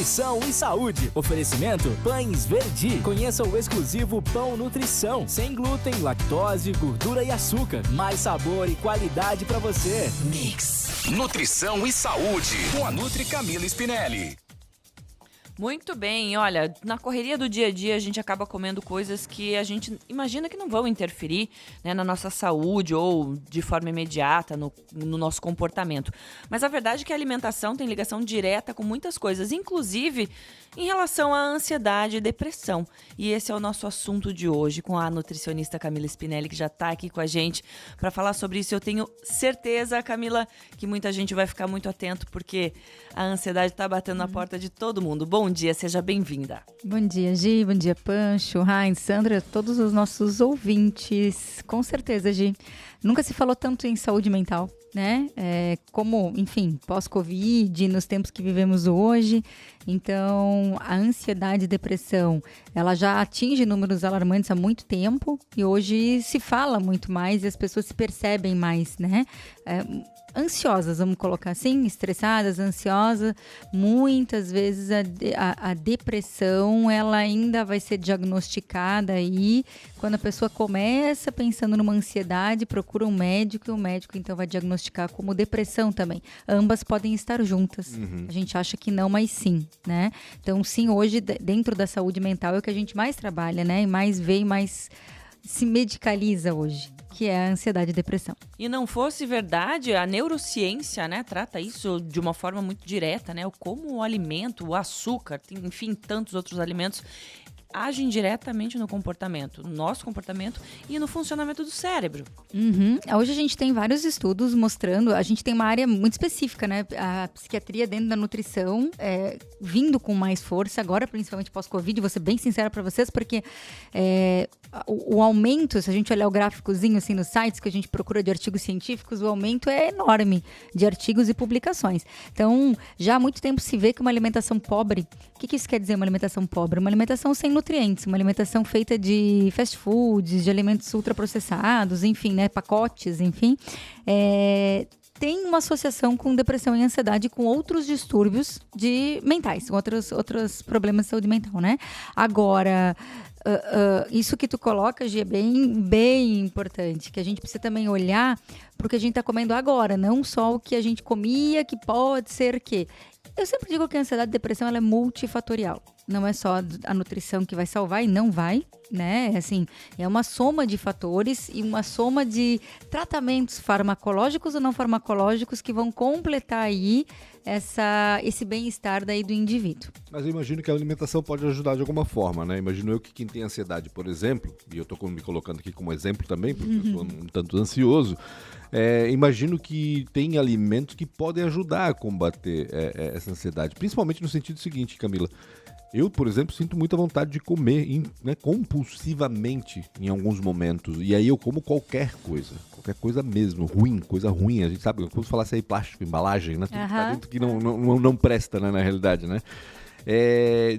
Nutrição e saúde. Oferecimento Pães Verdi. Conheça o exclusivo Pão Nutrição. Sem glúten, lactose, gordura e açúcar. Mais sabor e qualidade pra você. Mix. Nutrição e saúde. Com a Nutri Camila Spinelli. Muito bem, olha, na correria do dia a dia a gente acaba comendo coisas que a gente imagina que não vão interferir, né, na nossa saúde ou de forma imediata no nosso comportamento. Mas a verdade é que a alimentação tem ligação direta com muitas coisas, inclusive em relação à ansiedade e depressão. E esse é o nosso assunto de hoje com a nutricionista Camila Spinelli, que já está aqui com a gente para falar sobre isso. Eu tenho certeza, Camila, que muita gente vai ficar muito atento porque a ansiedade está batendo na porta de todo mundo. Bom dia, seja bem-vinda. Bom dia, Gi. Bom dia, Pancho, Heinz, Sandra, todos os nossos ouvintes. Com certeza, Gi. Nunca se falou tanto em saúde mental, né? Como, enfim, pós-Covid, nos tempos que vivemos hoje. Então, a ansiedade e depressão, ela já atinge números alarmantes há muito tempo e hoje se fala muito mais e as pessoas se percebem mais, né? Ansiosas, vamos colocar assim, estressadas, ansiosas. Muitas vezes a depressão, ela ainda vai ser diagnosticada aí quando a pessoa começa pensando numa ansiedade, procura um médico e o médico então vai diagnosticar como depressão também. Ambas podem estar juntas. A gente acha que não, mas sim, né? Então sim, hoje dentro da saúde mental é o que a gente mais trabalha, né? E mais vê e mais se medicaliza hoje, que é a ansiedade e depressão. E não fosse verdade, a neurociência, né, trata isso de uma forma muito direta, né? Como o alimento, o açúcar, enfim, tantos outros alimentos agem diretamente no comportamento, no nosso comportamento e no funcionamento do cérebro. Hoje a gente tem vários estudos mostrando, a gente tem uma área muito específica, né? A psiquiatria dentro da nutrição vindo com mais força, agora principalmente pós-Covid, vou ser bem sincera para vocês, porque o aumento, se a gente olhar o gráficozinho assim nos sites que a gente procura de artigos científicos, o aumento é enorme de artigos e publicações. Então, já há muito tempo se vê que uma alimentação pobre, o que isso quer dizer uma alimentação pobre? Uma alimentação sem nutrientes, uma alimentação feita de fast foods, de alimentos ultraprocessados, enfim, né, pacotes, enfim, tem uma associação com depressão e ansiedade, com outros distúrbios mentais, outros problemas de saúde mental, né? Agora, isso que tu coloca, Gi, é bem importante, que a gente precisa também olhar para o que a gente está comendo agora, não só o que a gente comia, que pode ser que... Eu sempre digo que a ansiedade e a depressão ela é multifatorial. Não é só a nutrição que vai salvar, e não vai, né? Assim, é uma soma de fatores e uma soma de tratamentos farmacológicos ou não farmacológicos que vão completar aí esse bem-estar daí do indivíduo. Mas eu imagino que a alimentação pode ajudar de alguma forma, né? Imagino eu que quem tem ansiedade, por exemplo, e eu estou me colocando aqui como exemplo também, porque eu sou um tanto ansioso, imagino que tem alimentos que podem ajudar a combater essa ansiedade, principalmente no sentido seguinte, Camila. Eu, por exemplo, sinto muita vontade de comer compulsivamente em alguns momentos. E aí eu como qualquer coisa mesmo, coisa ruim. A gente sabe, quando falasse aí plástico, embalagem, né? Tudo que tá dentro que não presta, né, na realidade, né?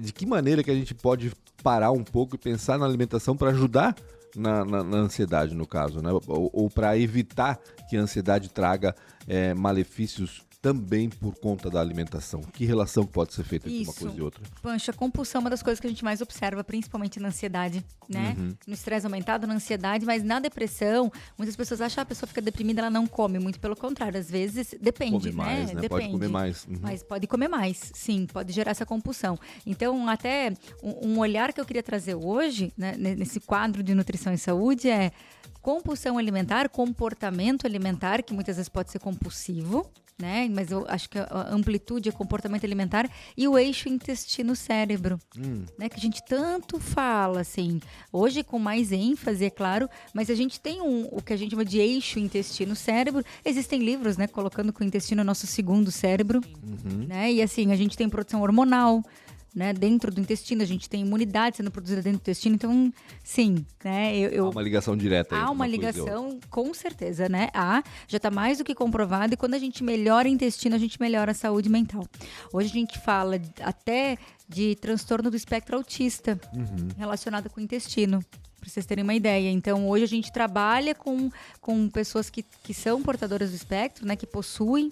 De que maneira que a gente pode parar um pouco e pensar na alimentação para ajudar na ansiedade, no caso, né? Ou para evitar que a ansiedade traga malefícios também por conta da alimentação. Que relação pode ser feita entre uma coisa e outra? Pancho, a compulsão é uma das coisas que a gente mais observa, principalmente na ansiedade, né? No estresse aumentado, na ansiedade, mas na depressão, muitas pessoas acham que a pessoa fica deprimida, ela não come. Muito pelo contrário, às vezes depende, come mais, né? Depende. Pode comer mais. Mas pode comer mais, sim, pode gerar essa compulsão. Então, até um olhar que eu queria trazer hoje, né, nesse quadro de nutrição e saúde é compulsão alimentar, comportamento alimentar, que muitas vezes pode ser compulsivo, né? Mas eu acho que a amplitude é comportamento alimentar e o eixo intestino-cérebro, né? Que a gente tanto fala, assim, hoje com mais ênfase, é claro, mas a gente tem o que a gente chama de eixo intestino-cérebro. Existem livros, né? Colocando que o intestino é nosso segundo cérebro, né? E assim, a gente tem produção hormonal, né, dentro do intestino, a gente tem imunidade sendo produzida dentro do intestino, então, sim, né, há uma ligação direta aí. Há uma ligação, com certeza, né, já está mais do que comprovado, e quando a gente melhora o intestino, a gente melhora a saúde mental. Hoje a gente fala até de transtorno do espectro autista, relacionado com o intestino, para vocês terem uma ideia. Então, hoje a gente trabalha com pessoas que são portadoras do espectro, né? Que possuem,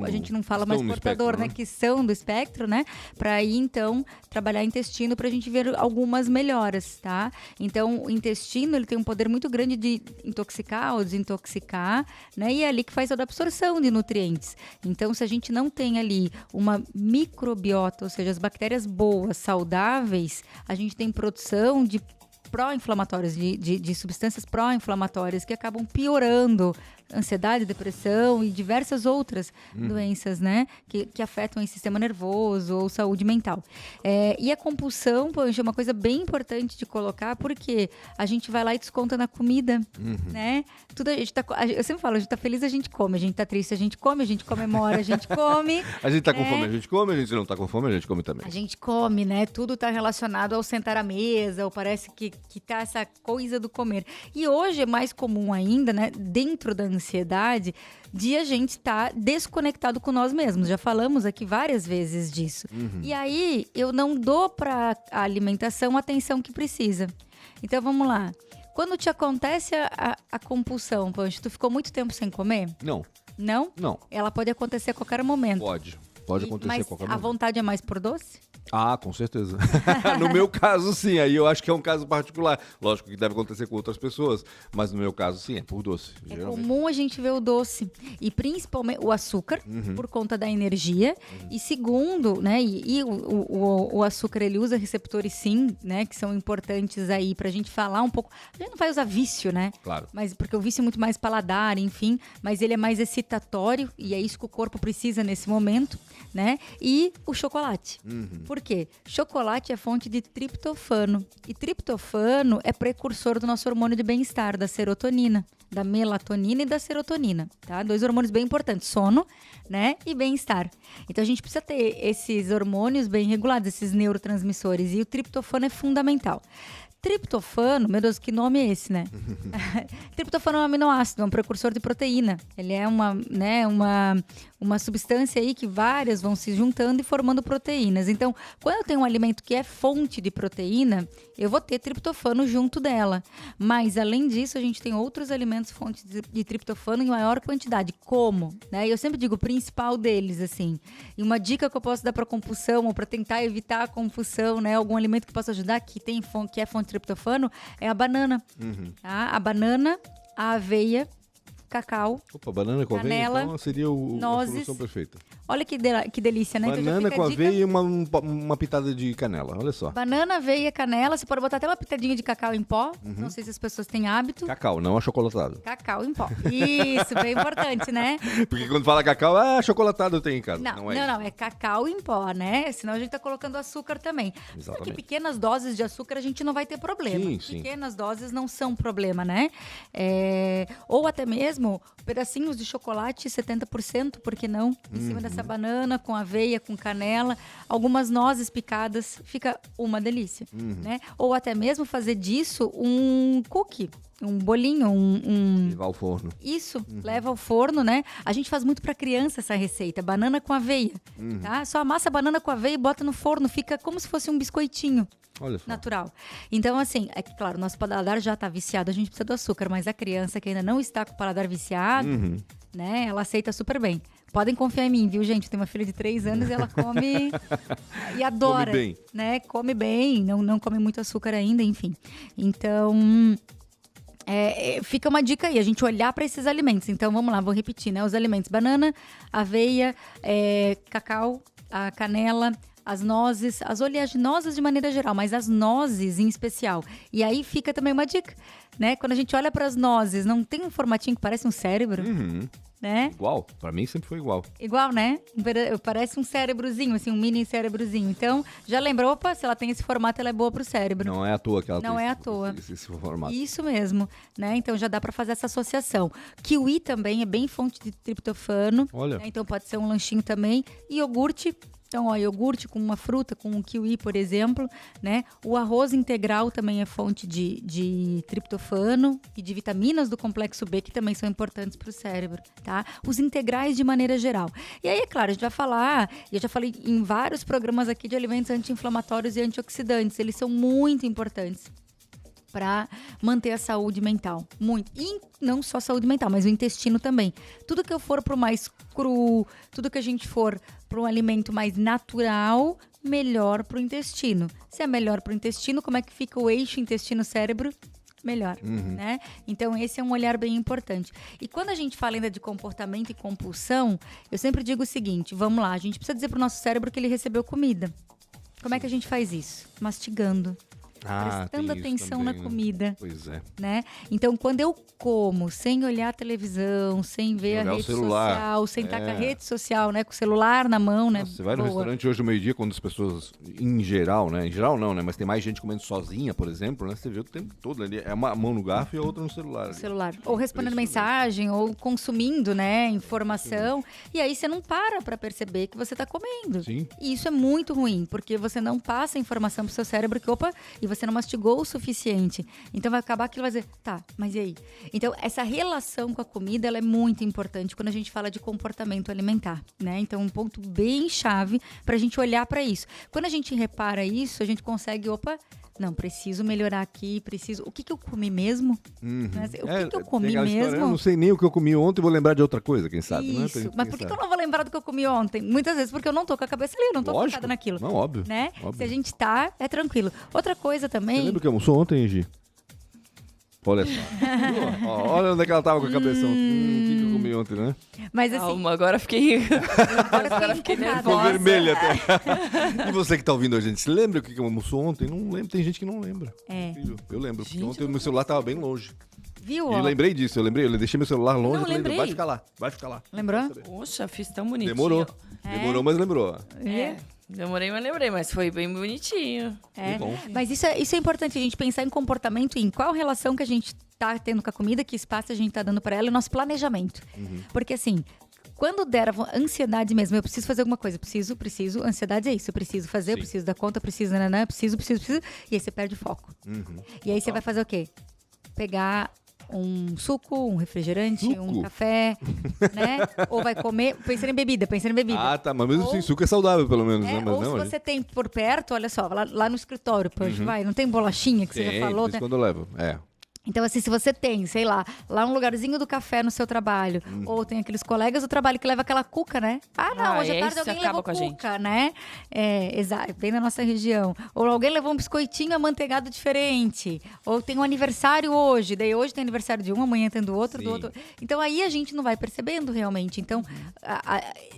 a gente não fala mais portador, espectro, né? Que são do espectro, né? Para aí, então, trabalhar intestino para a gente ver algumas melhoras, tá? Então, o intestino, ele tem um poder muito grande de intoxicar ou desintoxicar, né? E é ali que faz toda a absorção de nutrientes. Então, se a gente não tem ali uma microbiota, ou seja, as bactérias boas, saudáveis, a gente tem produção de pró-inflamatórios, de substâncias pró-inflamatórias que acabam piorando ansiedade, depressão e diversas outras doenças, né? Que afetam o sistema nervoso ou saúde mental. E a compulsão, Pancho, é uma coisa bem importante de colocar, porque a gente vai lá e desconta na comida, né? Tudo a gente eu sempre falo, a gente tá feliz, a gente come, a gente tá triste, a gente comemora, a gente come. A gente tá com fome, a gente come, a gente não tá com fome, a gente come também. A gente come, né? Tudo tá relacionado ao sentar à mesa, ou parece que tá essa coisa do comer. E hoje é mais comum ainda, né? Dentro da ansiedade, de a gente estar desconectado com nós mesmos. Já falamos aqui várias vezes disso. E aí, eu não dou para a alimentação a atenção que precisa. Então, vamos lá. Quando te acontece a compulsão, Pancho, tu ficou muito tempo sem comer? Não. Não? Não. Ela pode acontecer a qualquer momento. Pode acontecer a qualquer momento. Mas a vontade é mais por doce? Ah, com certeza. No meu caso, sim. Aí eu acho que é um caso particular. Lógico que deve acontecer com outras pessoas, mas no meu caso, sim, é por doce. É comum a gente ver o doce. E principalmente o açúcar, por conta da energia. E segundo, né, o açúcar, ele usa receptores, sim, né, que são importantes aí pra gente falar um pouco. A gente não vai usar vício, né? Claro. Mas, porque o vício é muito mais paladar, enfim. Mas ele é mais excitatório e é isso que o corpo precisa nesse momento, né? E o chocolate. Por quê? Chocolate é fonte de triptofano. E triptofano é precursor do nosso hormônio de bem-estar, da serotonina, da melatonina e da serotonina, tá? 2 hormônios bem importantes, sono, né? E bem-estar. Então a gente precisa ter esses hormônios bem regulados, esses neurotransmissores. E o triptofano é fundamental. Triptofano, meu Deus, que nome é esse, né? Triptofano é um aminoácido, é um precursor de proteína. Ele é uma substância aí que várias vão se juntando e formando proteínas. Então, quando eu tenho um alimento que é fonte de proteína, eu vou ter triptofano junto dela. Mas, além disso, a gente tem outros alimentos fontes de triptofano em maior quantidade. Como? Né? Eu sempre digo o principal deles, assim. E uma dica que eu posso dar para compulsão ou para tentar evitar a compulsão, né? Algum alimento que possa ajudar, que é fonte de triptofano, é a banana. Tá? A banana, a aveia, cacau, Opa, banana com canela, aveia, então seria a solução perfeita. Olha que delícia, né? Banana então com aveia e uma pitada de canela, olha só. Banana, aveia, canela, você pode botar até uma pitadinha de cacau em pó. Não sei se as pessoas têm hábito. Cacau, não achocolatado. Cacau em pó. Isso, bem importante, né? Porque quando fala cacau, achocolatado eu tenho em casa. Não, é cacau em pó, né? Senão a gente tá colocando açúcar também. Exatamente. Porque pequenas doses de açúcar a gente não vai ter problema. Sim. Pequenas doses não são problema, né? Ou até mesmo pedacinhos de chocolate, 70%, por que não? Em cima dessa banana, com aveia, com canela, algumas nozes picadas, fica uma delícia, né? Ou até mesmo fazer disso um cookie, um bolinho, levar ao forno. Isso, leva ao forno, né? A gente faz muito pra criança essa receita, banana com aveia, tá? Só amassa a banana com aveia e bota no forno, fica como se fosse um biscoitinho. Olha só. Natural. Então, assim, é claro, nosso paladar já tá viciado, a gente precisa do açúcar, mas a criança que ainda não está com o paladar viciado, né? Ela aceita super bem. Podem confiar em mim, viu, gente? Eu tenho uma filha de 3 anos e ela come e adora. Come bem. Né? Come bem, não come muito açúcar ainda, enfim. Então, fica uma dica aí, a gente olhar para esses alimentos. Então, vamos lá, vou repetir, né? Os alimentos: banana, aveia, cacau, a canela, as nozes, as oleaginosas de maneira geral, mas as nozes em especial. E aí fica também uma dica, né? Quando a gente olha para as nozes, não tem um formatinho que parece um cérebro? Né? Igual, pra mim sempre foi igual. Igual, né? Parece um cérebrozinho, assim, um mini cérebrozinho. Então, já lembrou, opa, se ela tem esse formato, ela é boa pro cérebro. Não é à toa que ela tem esse formato. Isso mesmo, né? Então já dá pra fazer essa associação. Kiwi também é bem fonte de triptofano. Olha. Né? Então pode ser um lanchinho também. E iogurte. Então, ó, iogurte com uma fruta, com um kiwi, por exemplo, né? O arroz integral também é fonte de triptofano e de vitaminas do complexo B, que também são importantes para o cérebro, tá? Os integrais de maneira geral. E aí, é claro, a gente vai falar, e eu já falei em vários programas aqui de alimentos anti-inflamatórios e antioxidantes, eles são muito importantes. para manter a saúde mental. Muito. E não só saúde mental, mas o intestino também. Tudo que eu for pro mais cru, tudo que a gente for para um alimento mais natural, melhor pro intestino. Se é melhor pro intestino, como é que fica o eixo intestino-cérebro? Melhor, né? Então, esse é um olhar bem importante. E quando a gente fala ainda de comportamento e compulsão, eu sempre digo o seguinte, vamos lá, a gente precisa dizer pro nosso cérebro que ele recebeu comida. Como é que a gente faz isso? Mastigando. Prestando atenção também, na comida. Pois é. Né? Então, quando eu como sem olhar a televisão, sem ver a rede social, sem estar com a rede social, né? Com o celular na mão, né? Você vai no restaurante hoje ao meio-dia, quando as pessoas, em geral, né? Em geral não, né? Mas tem mais gente comendo sozinha, por exemplo, né? Você vê o tempo todo ali. É uma mão no garfo e a outra no celular. No celular. Ou respondendo mensagem, ou consumindo, né? Informação. E aí você não para perceber que você está comendo. Sim. E isso é muito ruim, porque você não passa a informação pro seu cérebro que, e você não mastigou o suficiente. Então vai acabar que ele vai dizer, tá, mas e aí? Então essa relação com a comida, ela é muito importante quando a gente fala de comportamento alimentar, né? Então um ponto bem chave pra gente olhar pra isso. Quando a gente repara isso, a gente consegue, não, preciso melhorar aqui, o que eu comi mesmo? O que eu comi mesmo? Eu não sei nem o que eu comi ontem, vou lembrar de outra coisa, quem sabe? Isso, né? Mas por que eu não vou lembrar do que eu comi ontem? Muitas vezes porque eu não tô com a cabeça ali, eu não tô focada naquilo. Não, óbvio, né? óbvio. Se a gente tá, é tranquilo. Outra coisa também... Você lembra o que almoçou ontem, Gi? Olha só. Olha onde é que ela tava com a cabeção. O que eu comi ontem, né? Mas assim... Calma, agora fiquei... Agora fiquei Ficou vermelha até. E você que tá ouvindo a gente, você lembra o que almoçou ontem? Não lembro, tem gente que não lembra. Eu lembro, porque ontem o meu celular tava bem longe. Viu? E lembrei disso, eu deixei meu celular longe. Não, lembrei. Vai ficar lá. Lembrou? Poxa, fiz tão bonitinho. Demorou, mas lembrou. Demorei, mas lembrei, mas foi bem bonitinho. Bom. Mas isso é importante, a gente pensar em comportamento, em qual relação que a gente tá tendo com a comida, que espaço a gente tá dando para ela e nosso planejamento. Porque assim, quando der a ansiedade mesmo, eu preciso fazer alguma coisa, preciso, ansiedade é isso, eu preciso fazer, eu preciso dar conta, preciso, preciso, e aí você perde o foco. E aí você vai fazer o quê? Pegar um suco, um refrigerante, um café, né? Ou vai comer, pensando em bebida. Ah, tá, mas mesmo assim, suco é saudável, pelo menos, né? Mas ou não, se você tem por perto, olha só, lá no escritório, poxa, não tem bolachinha que você já falou, né? Quando eu levo, Então, assim, se você tem, sei lá um lugarzinho do café no seu trabalho, ou tem aqueles colegas do trabalho que levam aquela cuca, né? Hoje à tarde alguém levou cuca, né? Exato, bem na nossa região. Ou alguém levou um biscoitinho amanteigado diferente. Ou tem um aniversário hoje, daí hoje tem aniversário de um, amanhã tem do outro. Então, aí a gente não vai percebendo realmente. Então,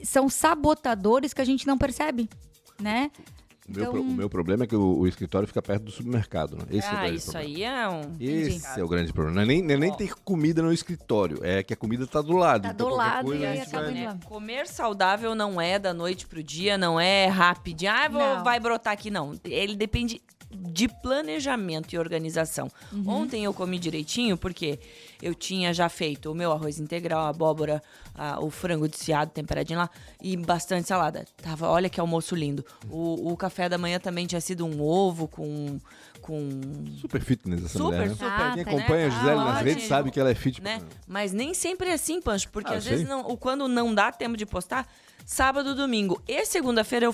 são sabotadores que a gente não percebe, né? O meu problema é que o escritório fica perto do supermercado, né? Esse é o grande isso problema. aí é um... Esse é o grande problema. Não é nem ter comida no escritório, é que a comida tá do lado. Tá então do lado coisa, e aí acaba indo lá. Comer saudável não é da noite pro dia, não é rápido. Vai brotar aqui, não. Ele depende de planejamento e organização. Ontem eu comi direitinho porque eu tinha já feito o meu arroz integral, a abóbora, o frango desfiado, temperadinho lá e bastante salada. Olha que almoço lindo. O café da manhã também tinha sido um ovo com super fitness essa mulher, né? Super. Quem acompanha a Gisele nas redes sabe que ela é fit. Né? Mas nem sempre é assim, Pancho, porque às vezes quando não dá tempo de postar, sábado, domingo e segunda-feira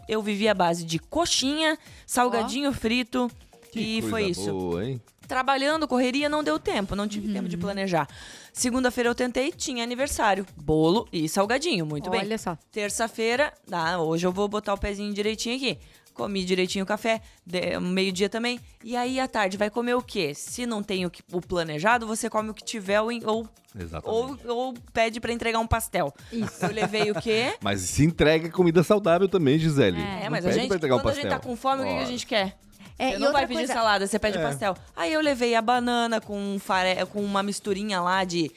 eu vivi a base de coxinha, salgadinho frito e foi isso. Boa, hein? Trabalhando, correria, não deu tempo, não tive tempo de planejar. Segunda-feira eu tentei, tinha aniversário, bolo e salgadinho, muito bem. Olha só. Terça-feira, hoje eu vou botar o pezinho direitinho aqui. Comi direitinho o café, meio-dia também. E aí, à tarde, vai comer o quê? Se não tem o planejado, você come o que tiver ou pede pra entregar um pastel. Isso. Eu levei o quê? Mas se entrega comida saudável também, Gisele. Mas a gente, quando a gente tá com fome, o que a gente quer? Você não vai pedir salada, você pede pastel. Aí eu levei a banana com uma misturinha lá de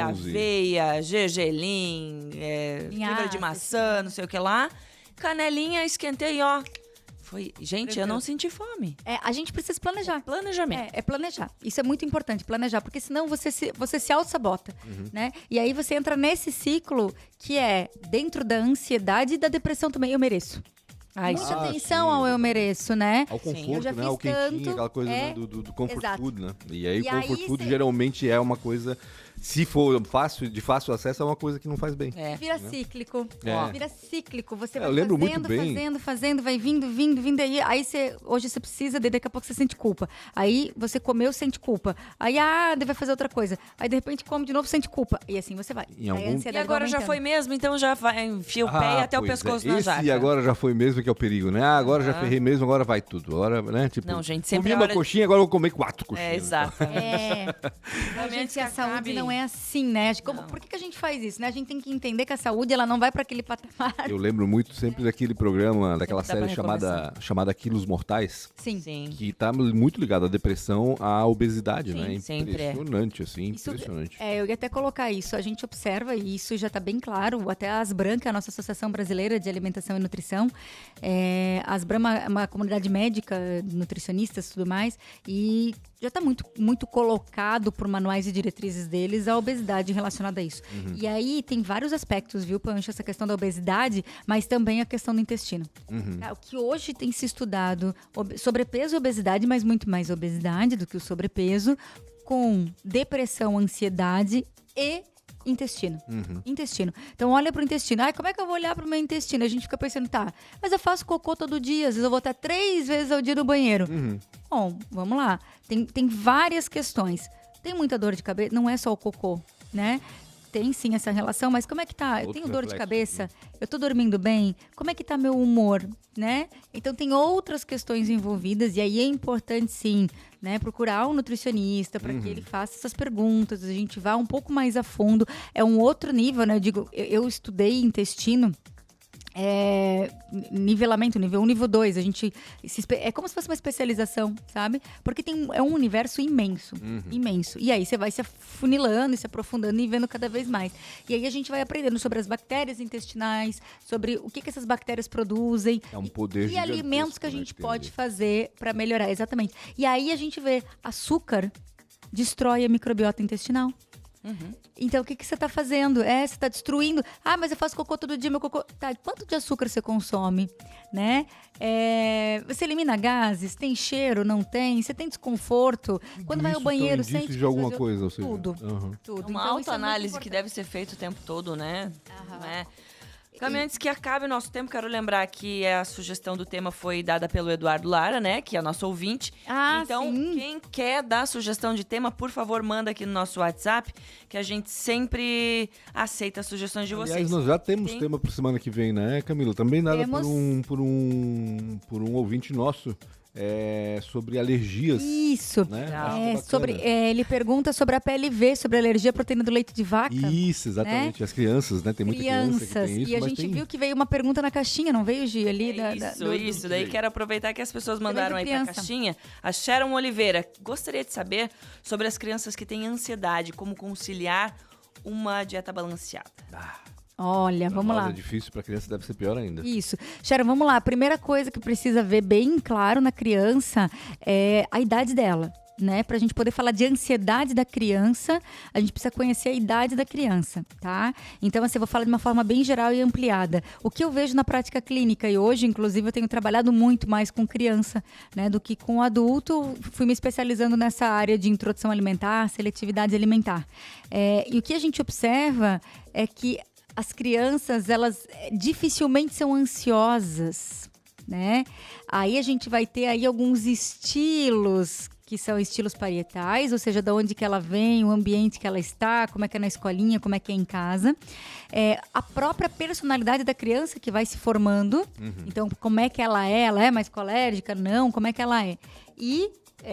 aveia, gergelim, fibra de maçã, não sei o que lá. Canelinha, esquentei, Gente, eu não senti fome. A gente precisa planejar. Planejamento. É planejar. Isso é muito importante, planejar. Porque senão você se auto-sabota, né? E aí você entra nesse ciclo que é dentro da ansiedade e da depressão também. Eu mereço. Muita atenção ao eu mereço, né? Ao conforto, eu já né? fiz Ao quentinho, tanto, aquela coisa do comfort exato. food, né? E aí o E comfort aí food geralmente é uma coisa se for de fácil acesso, é uma coisa que não faz bem. Vira cíclico. É. Vira cíclico. Você vai Eu lembro muito bem. fazendo, vai vindo. Aí hoje você precisa, daí daqui a pouco você sente culpa. Aí você comeu, sente culpa. Aí, daí vai fazer outra coisa. Aí, de repente, come de novo, sente culpa. E assim você vai. E agora já foi mesmo, então já vai, enfia o pé e até o pescoço na jaca. E agora já foi mesmo que é o perigo, né? Agora já ferrei mesmo, agora vai tudo. Agora, né? Tipo, não, gente, sempre comi uma coxinha, agora eu vou comer 4 coxinhas. Exato. Gente, a saúde não é assim, né? Por que a gente faz isso, né? A gente tem que entender que a saúde, ela não vai para aquele patamar. Eu lembro muito sempre daquele programa, daquela série chamada Quilos Mortais. Sim. Que tá muito ligado à depressão, à obesidade, Sim, né? Impressionante, assim, isso, impressionante. Eu ia até colocar isso. A gente observa, e isso já tá bem claro, até a Asbranca, a nossa Associação Brasileira de Alimentação e Nutrição, a Asbranca é uma comunidade médica, nutricionistas e tudo mais, e já está muito colocado por manuais e diretrizes deles a obesidade relacionada a isso. E aí tem vários aspectos, viu, Pancho, essa questão da obesidade, mas também a questão do intestino. O que hoje tem se estudado, sobrepeso e obesidade, mas muito mais obesidade do que o sobrepeso, com depressão, ansiedade e intestino. Então, olha pro intestino. Como é que eu vou olhar pro meu intestino? A gente fica pensando, mas eu faço cocô todo dia, às vezes eu vou estar 3 vezes ao dia no banheiro. Bom, vamos lá. Tem várias questões. Tem muita dor de cabeça, não é só o cocô, né? Tem sim essa relação, mas como é que tá? Eu tenho dor de cabeça? Eu tô dormindo bem? Como é que tá meu humor, né? Então tem outras questões envolvidas e aí é importante sim, né, procurar um nutricionista para que ele faça essas perguntas, a gente vá um pouco mais a fundo. É um outro nível, né? Eu estudei intestino, nivelamento, nível 1, nível 2. É como se fosse uma especialização, sabe? Porque é um universo imenso. E aí você vai se afunilando e se aprofundando e vendo cada vez mais. E aí a gente vai aprendendo sobre as bactérias intestinais, sobre o que essas bactérias produzem. É um poder e alimentos que a gente pode fazer para melhorar. Exatamente. E aí a gente vê açúcar destrói a microbiota intestinal. Então, o que você está fazendo? Você está destruindo. Mas eu faço cocô todo dia, meu cocô... Quanto de açúcar você consome, né? Você elimina gases? Tem cheiro? Não tem? Você tem desconforto? Quando vai ao banheiro, sente... de alguma coisa, ou seja... Tudo. Uma Então, autoanálise que deve ser feita o tempo todo, né? Antes que acabe o nosso tempo, quero lembrar que a sugestão do tema foi dada pelo Eduardo Lara, né? Que é nosso ouvinte. Então, quem quer dar sugestão de tema, por favor, manda aqui no nosso WhatsApp, que a gente sempre aceita as sugestões de vocês. Aliás, nós já temos tema para semana que vem, né, Camila? Também dada por um ouvinte nosso. Sobre alergias. Isso. Né? Ele pergunta sobre a PLV, sobre a alergia à proteína do leite de vaca. Isso, exatamente. Né? As crianças, né? Tem muita criança que tem isso. E a gente viu que veio uma pergunta na caixinha, não veio, Gi? Ali Isso. Daí quero aproveitar que as pessoas mandaram aí pra caixinha. A Sharon Oliveira gostaria de saber sobre as crianças que têm ansiedade, como conciliar uma dieta balanceada. Olha, vamos lá. É difícil, para criança deve ser pior ainda. Isso. Sharon, vamos lá. A primeira coisa que precisa ver bem claro na criança é a idade dela, né? Pra gente poder falar de ansiedade da criança, a gente precisa conhecer a idade da criança, tá? Então, assim, eu vou falar de uma forma bem geral e ampliada. O que eu vejo na prática clínica, e hoje, inclusive, eu tenho trabalhado muito mais com criança, né, do que com adulto. Fui me especializando nessa área de introdução alimentar, seletividade alimentar. E o que a gente observa é que as crianças, elas dificilmente são ansiosas, né? Aí a gente vai ter aí alguns estilos que são estilos parietais, ou seja, de onde que ela vem, o ambiente que ela está, como é que é na escolinha, como é que é em casa. A própria personalidade da criança que vai se formando. Então, como é que ela é mais colérica? Não, como é que ela é? E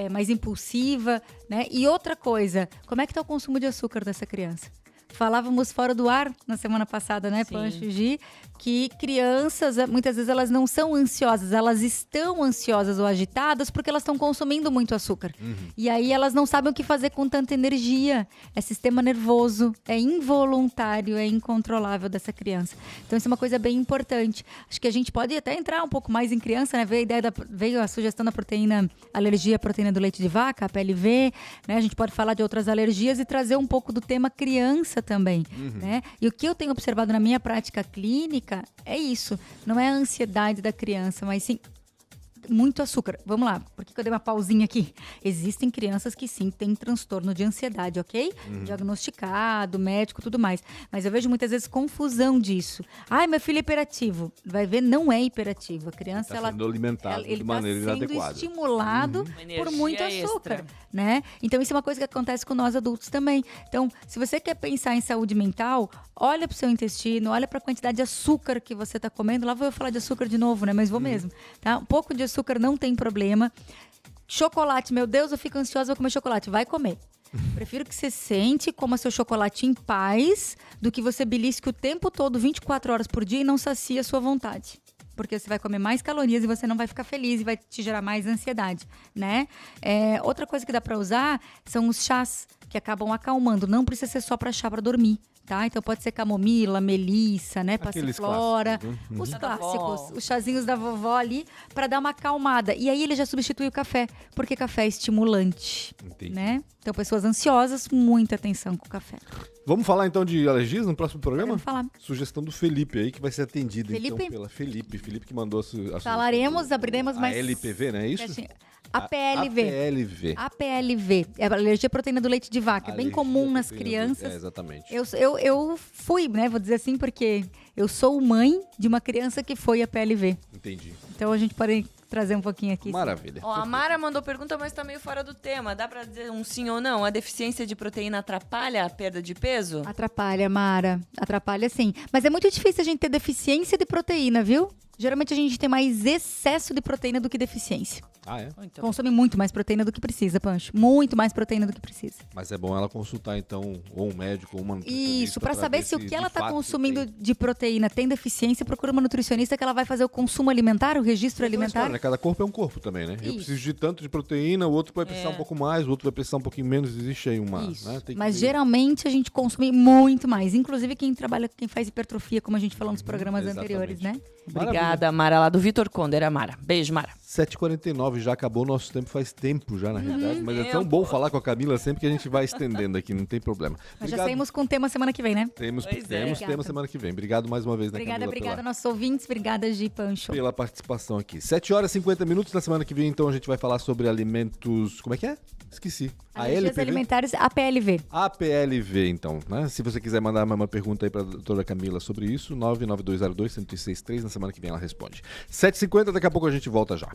mais impulsiva, né? E outra coisa, como é que está o consumo de açúcar dessa criança? Falávamos fora do ar na semana passada, né, Pancho, Gi, que crianças, muitas vezes elas não são ansiosas, elas estão ansiosas ou agitadas porque elas estão consumindo muito açúcar. E aí elas não sabem o que fazer com tanta energia. É sistema nervoso, é involuntário, é incontrolável dessa criança. Então isso é uma coisa bem importante. Acho que a gente pode até entrar um pouco mais em criança, né? Veio a sugestão da proteína, alergia à proteína do leite de vaca, a PLV, né? A gente pode falar de outras alergias e trazer um pouco do tema criança também, né? E o que eu tenho observado na minha prática clínica é isso. Não é a ansiedade da criança, mas sim muito açúcar. Vamos lá, por que eu dei uma pausinha aqui? Existem crianças que sim têm transtorno de ansiedade, ok? Diagnosticado, médico, tudo mais. Mas eu vejo muitas vezes confusão disso. Ai, meu filho é hiperativo. Vai ver, não é hiperativo. A criança, Tá sendo alimentado de maneira ele está sendo inadequada. estimulado por muito Energia açúcar, extra. né? Então isso é uma coisa que acontece com nós adultos também. Então, se você quer pensar em saúde mental, olha para o seu intestino, olha para a quantidade de açúcar que você está comendo. Lá vou eu falar de açúcar de novo, né? Mas vou mesmo, tá? Um pouco de açúcar não tem problema. Chocolate, meu Deus, eu fico ansiosa, vou comer chocolate. Vai comer. Prefiro que você sente e coma seu chocolate em paz do que você belisque o tempo todo, 24 horas por dia e não sacia a sua vontade. Porque você vai comer mais calorias e você não vai ficar feliz e vai te gerar mais ansiedade, né? Outra coisa que dá pra usar são os chás que acabam acalmando. Não precisa ser só pra chá pra dormir, tá? Então pode ser camomila, melissa, né? Aqueles Passiflora, clássicos, os Da clássicos, vovó. os chazinhos da vovó ali pra dar uma acalmada. E aí ele já substitui o café, porque café é estimulante, Entendi. né? Então pessoas ansiosas, muita atenção com o café. Vamos falar então de alergias no próximo programa? Vamos falar. Sugestão do Felipe aí, que vai ser atendido então Felipe? pela Felipe. Felipe que mandou a sugestão. Falaremos, abriremos mais... A LPV, não é isso? A PLV. APLV. APLV, é a alergia à proteína do leite de vaca, é bem Alergia comum à nas proteína do- crianças. exatamente. Eu fui, né, vou dizer assim, porque eu sou mãe de uma criança que foi a PLV. Entendi. Então a gente pode trazer um pouquinho aqui. Maravilha. Ó, a Mara mandou pergunta, mas tá meio fora do tema. Dá pra dizer um sim ou não? A deficiência de proteína atrapalha a perda de peso? Atrapalha, Mara. Atrapalha sim. Mas é muito difícil a gente ter deficiência de proteína, viu? Geralmente a gente tem mais excesso de proteína do que deficiência. Ah, é? Então, Consome muito mais proteína do que precisa, Pancho. Muito mais proteína do que precisa. Mas é bom ela consultar, então, ou um médico ou uma nutricionista. Isso, pra saber ver se o que ela de tá fato consumindo tem. de proteína tem deficiência, procura uma nutricionista que ela vai fazer o consumo alimentar, o registro Aquela história, alimentar. né? Cada corpo é um corpo também, né? Eu Isso. preciso de tanto de proteína, o outro vai precisar um pouco mais, o outro vai precisar um pouquinho menos. Existe aí uma. Isso. Né? Tem que Mas ver. geralmente a gente consome muito mais. Inclusive quem trabalha, quem faz hipertrofia, como a gente falou nos programas exatamente. anteriores, né? obrigada, Mara, lá do Vitor Conder, a Mara. Beijo, Mara. 7h49, já acabou o nosso tempo faz tempo já, na realidade. Mas é tão bom falar com a Camila sempre que a gente vai estendendo aqui, não tem problema. Nós já saímos com o tema semana que vem, né? Temos Pois é. tema Obrigada. semana que vem. Obrigado mais uma vez, né, Obrigada, Camila, obrigada, pela, nossos ouvintes. Obrigada, Gi Pancho. pela participação aqui. 7h50. Na semana que vem, então, a gente vai falar sobre alimentos... Como é que é? Esqueci. A Alergias LPV? alimentares, APLV. APLV, então, né? Se você quiser mandar uma pergunta aí pra doutora Camila sobre isso, 99202-1063, na semana que vem ela responde. 7h50, daqui a pouco a gente volta já.